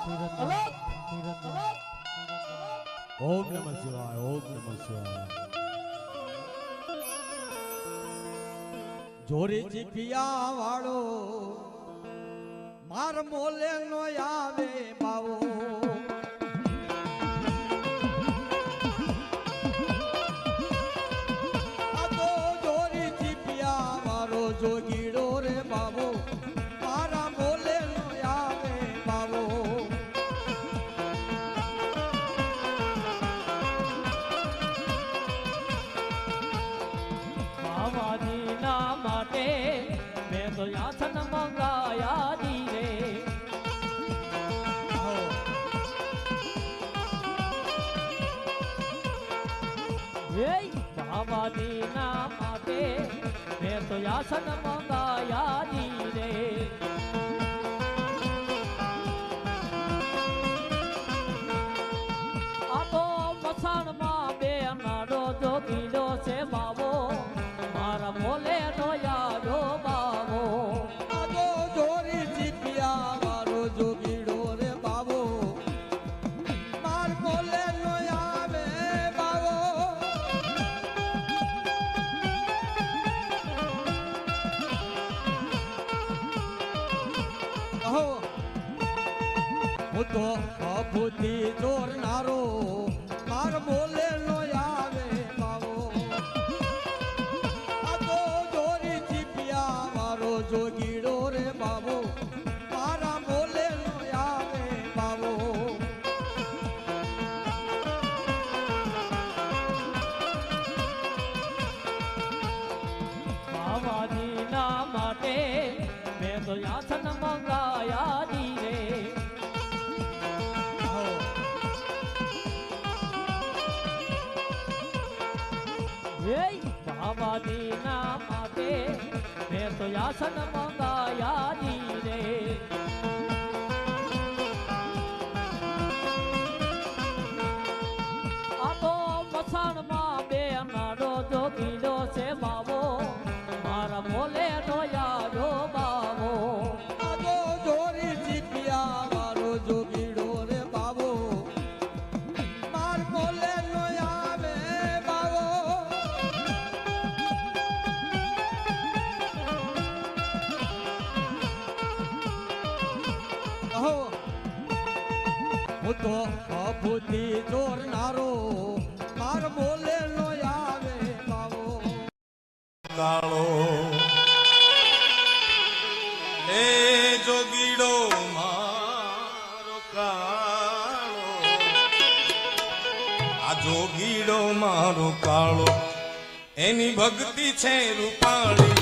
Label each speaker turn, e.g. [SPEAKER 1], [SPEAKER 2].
[SPEAKER 1] ઓમ નમઃ શિવાય ઓમ નમઃ શિવાય જોરી જીપિયા વાળો માર મોલે નો આવે બાવો આ તો જોરી જીપિયા વાળો જોગીડો રે બાવો મારા મોલે નો આવે બાવો
[SPEAKER 2] બાવાજીના માટે મેં તો યાચન મંગાયા જી રે બાવાજીના માટે મેં તો યાચન મંગાયા જી રે આ તો મસાણમાં બે નાડો જોગીડો છે બાવો મારા મોલે નો યાદો બાવો
[SPEAKER 1] આદો જોરી જીપિયા વાળો જોગીડો રે બાવો માર મોલે નો આવે બાવો કહો હું તો અભૂતિ ચોરનારો માર મોલે નો આવે બાવો જોગીડો રે બાબો મારા બોલે નો આવે બાબો
[SPEAKER 2] બાવાજીના માટે મેં તો યાચન મંગાયા જી રે બાવાજીના માટે મેં તો યાચન મંગાયા જી રે આ તો મસાણમાં બે નાડો જોગીડો છે બાવો મારા મોલે નો યાદો બાવો
[SPEAKER 1] આદો જોરી જીપિયા વાળો જોગીડો રે બાબો માર બોલે નો આવે બાબો કહો હું તો અભૂતિ ચોરનારો માર બોલે નો આવે બાવો
[SPEAKER 3] કાળો હે જોગીડો મારો કાળો આ જોગીડો મારો કાળો એની ભક્તિ છે રૂપાળી